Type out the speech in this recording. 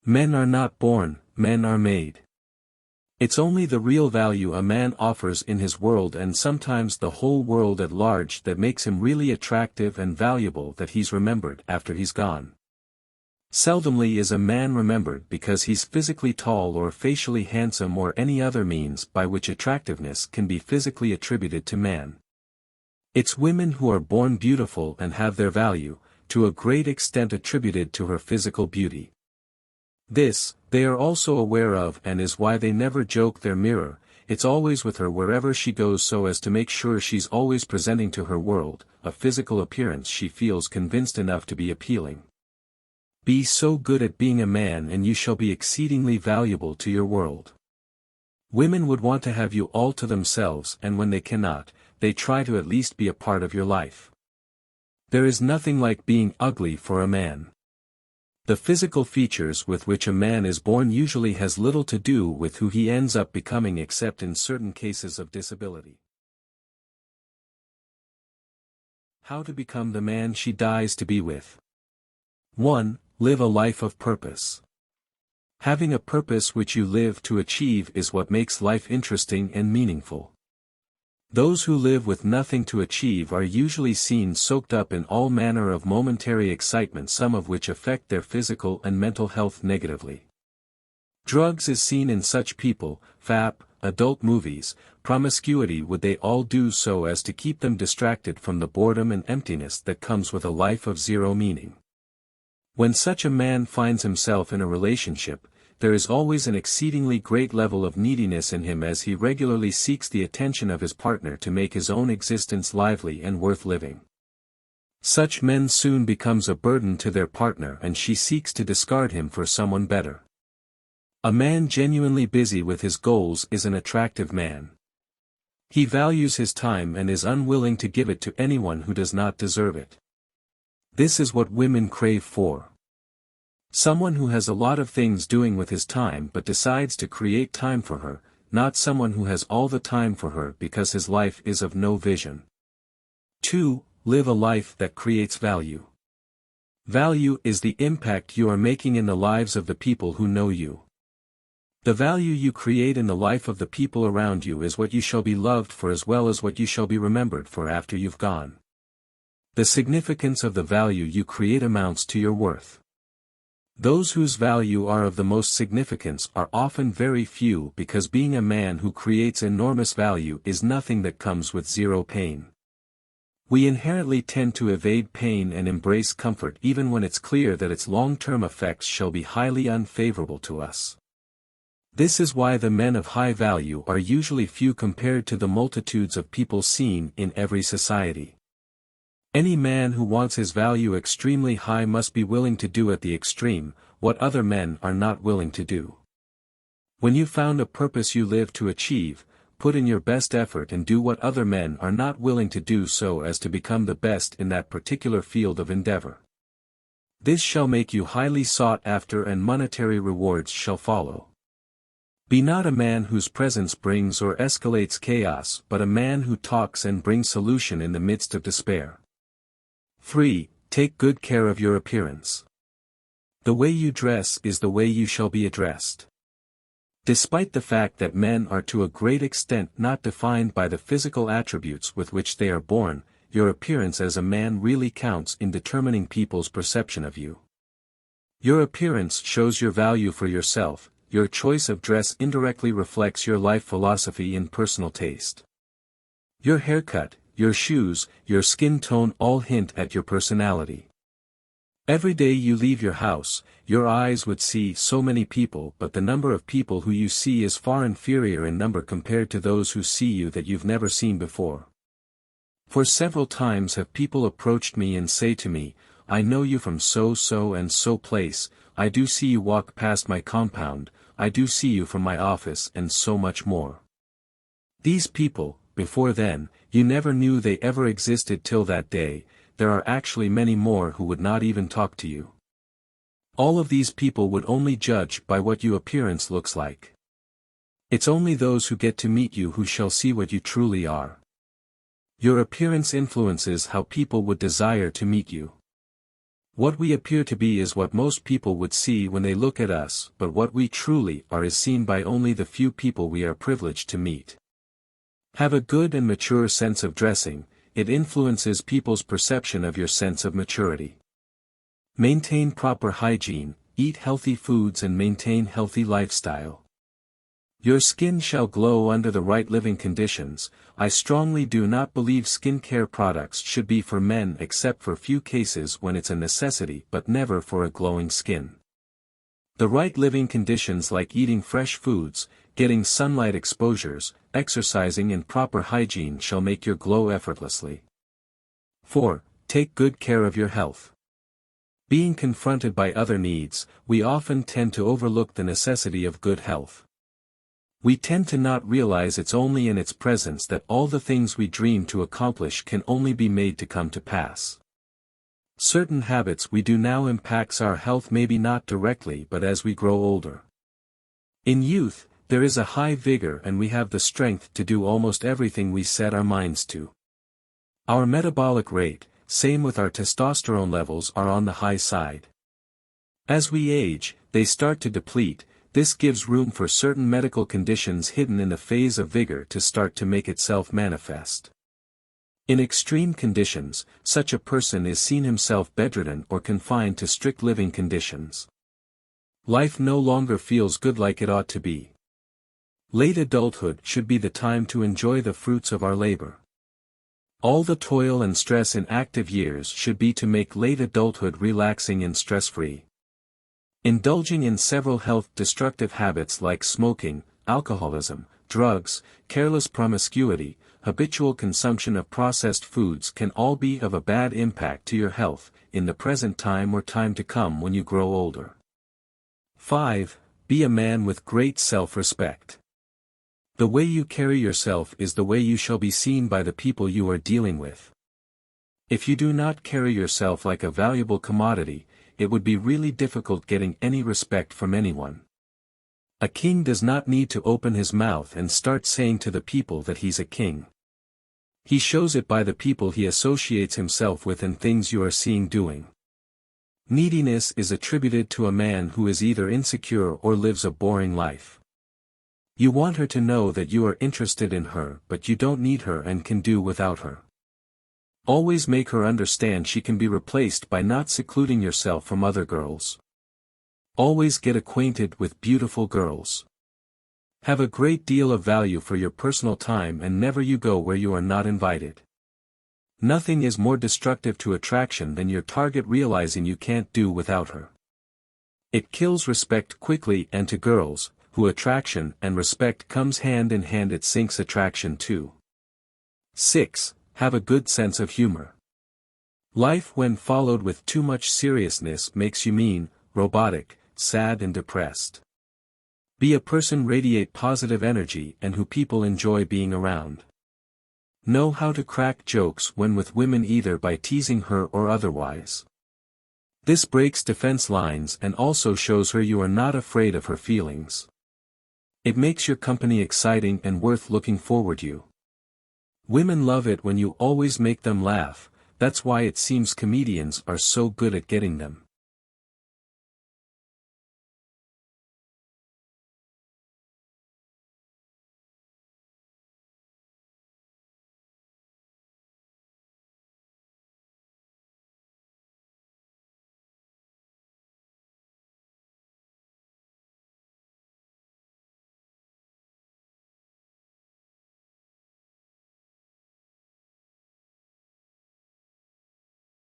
Men are not born, men are made. It's only the real value a man offers in his world and sometimes the whole world at large that makes him really attractive and valuable that he's remembered after he's gone. Seldomly is a man remembered because he's physically tall or facially handsome or any other means by which attractiveness can be physically attributed to man. It's women who are born beautiful and have their value, to a great extent attributed to her physical beauty. This, they are also aware of and is why they never joke their mirror, it's always with her wherever she goes so as to make sure she's always presenting to her world, a physical appearance she feels convinced enough to be appealing. Be so good at being a man and you shall be exceedingly valuable to your world. Women would want to have you all to themselves and when they cannot, they try to at least be a part of your life. There is nothing like being ugly for a man. The physical features with which a man is born usually has little to do with who he ends up becoming except in certain cases of disability. How to become the man she dies to be with. 1. Live a life of purpose. Having a purpose which you live to achieve is what makes life interesting and meaningful. Those who live with nothing to achieve are usually seen soaked up in all manner of momentary excitement, some of which affect their physical and mental health negatively. Drugs is seen in such people, FAP, adult movies, promiscuity would they all do so as to keep them distracted from the boredom and emptiness that comes with a life of zero meaning. When such a man finds himself in a relationship, there is always an exceedingly great level of neediness in him as he regularly seeks the attention of his partner to make his own existence lively and worth living. Such men soon becomes a burden to their partner and she seeks to discard him for someone better. A man genuinely busy with his goals is an attractive man. He values his time and is unwilling to give it to anyone who does not deserve it. This is what women crave for. Someone who has a lot of things doing with his time but decides to create time for her, not someone who has all the time for her because his life is of no vision. 2. Live a life that creates value. Value is the impact you are making in the lives of the people who know you. The value you create in the life of the people around you is what you shall be loved for as well as what you shall be remembered for after you've gone. The significance of the value you create amounts to your worth. Those whose value are of the most significance are often very few because being a man who creates enormous value is nothing that comes with zero pain. We inherently tend to evade pain and embrace comfort even when it's clear that its long-term effects shall be highly unfavorable to us. This is why the men of high value are usually few compared to the multitudes of people seen in every society. Any man who wants his value extremely high must be willing to do at the extreme, what other men are not willing to do. When you found a purpose you live to achieve, put in your best effort and do what other men are not willing to do so as to become the best in that particular field of endeavor. This shall make you highly sought after and monetary rewards shall follow. Be not a man whose presence brings or escalates chaos but a man who talks and brings solution in the midst of despair. 3. Take good care of your appearance. The way you dress is the way you shall be addressed. Despite the fact that men are to a great extent not defined by the physical attributes with which they are born, your appearance as a man really counts in determining people's perception of you. Your appearance shows your value for yourself, your choice of dress indirectly reflects your life philosophy and personal taste. Your haircut, your shoes, your skin tone all hint at your personality. Every day you leave your house, your eyes would see so many people but the number of people who you see is far inferior in number compared to those who see you that you've never seen before. For several times have people approached me and say to me, I know you from so and so place, I do see you walk past my compound, I do see you from my office and so much more. These people, before then, you never knew they ever existed till that day, there are actually many more who would not even talk to you. All of these people would only judge by what your appearance looks like. It's only those who get to meet you who shall see what you truly are. Your appearance influences how people would desire to meet you. What we appear to be is what most people would see when they look at us, but what we truly are is seen by only the few people we are privileged to meet. Have a good and mature sense of dressing, it influences people's perception of your sense of maturity. Maintain proper hygiene, eat healthy foods and maintain healthy lifestyle. Your skin shall glow under the right living conditions. I strongly do not believe skincare products should be for men except for few cases when it's a necessity but never for a glowing skin. The right living conditions like eating fresh foods, getting sunlight exposures, exercising and proper hygiene shall make your glow effortlessly. 4. Take good care of your health. Being confronted by other needs, we often tend to overlook the necessity of good health. We tend to not realize it's only in its presence that all the things we dream to accomplish can only be made to come to pass. Certain habits we do now impacts our health maybe not directly but as we grow older. In youth, there is a high vigor and we have the strength to do almost everything we set our minds to. Our metabolic rate, same with our testosterone levels, are on the high side. As we age, they start to deplete. This gives room for certain medical conditions hidden in the phase of vigor to start to make itself manifest. In extreme conditions, such a person is seen himself bedridden or confined to strict living conditions. Life no longer feels good like it ought to be. Late adulthood should be the time to enjoy the fruits of our labor. All the toil and stress in active years should be to make late adulthood relaxing and stress-free. Indulging in several health-destructive habits like smoking, alcoholism, drugs, careless promiscuity, habitual consumption of processed foods can all be of a bad impact to your health, in the present time or time to come when you grow older. 5. Be a man with great self-respect. The way you carry yourself is the way you shall be seen by the people you are dealing with. If you do not carry yourself like a valuable commodity, it would be really difficult getting any respect from anyone. A king does not need to open his mouth and start saying to the people that he's a king. He shows it by the people he associates himself with and things you are seeing doing. Neediness is attributed to a man who is either insecure or lives a boring life. You want her to know that you are interested in her but you don't need her and can do without her. Always make her understand she can be replaced by not secluding yourself from other girls. Always get acquainted with beautiful girls. Have a great deal of value for your personal time and never you go where you are not invited. Nothing is more destructive to attraction than your target realizing you can't do without her. It kills respect quickly, and to girls, who attraction and respect comes hand in hand, it sinks attraction too. 6. Have a good sense of humor. Life when followed with too much seriousness makes you mean, robotic, sad and depressed. Be a person radiate positive energy and who people enjoy being around. Know how to crack jokes when with women either by teasing her or otherwise. This breaks defense lines and also shows her you are not afraid of her feelings. It makes your company exciting and worth looking forward to. Women love it when you always make them laugh, that's why it seems comedians are so good at getting them.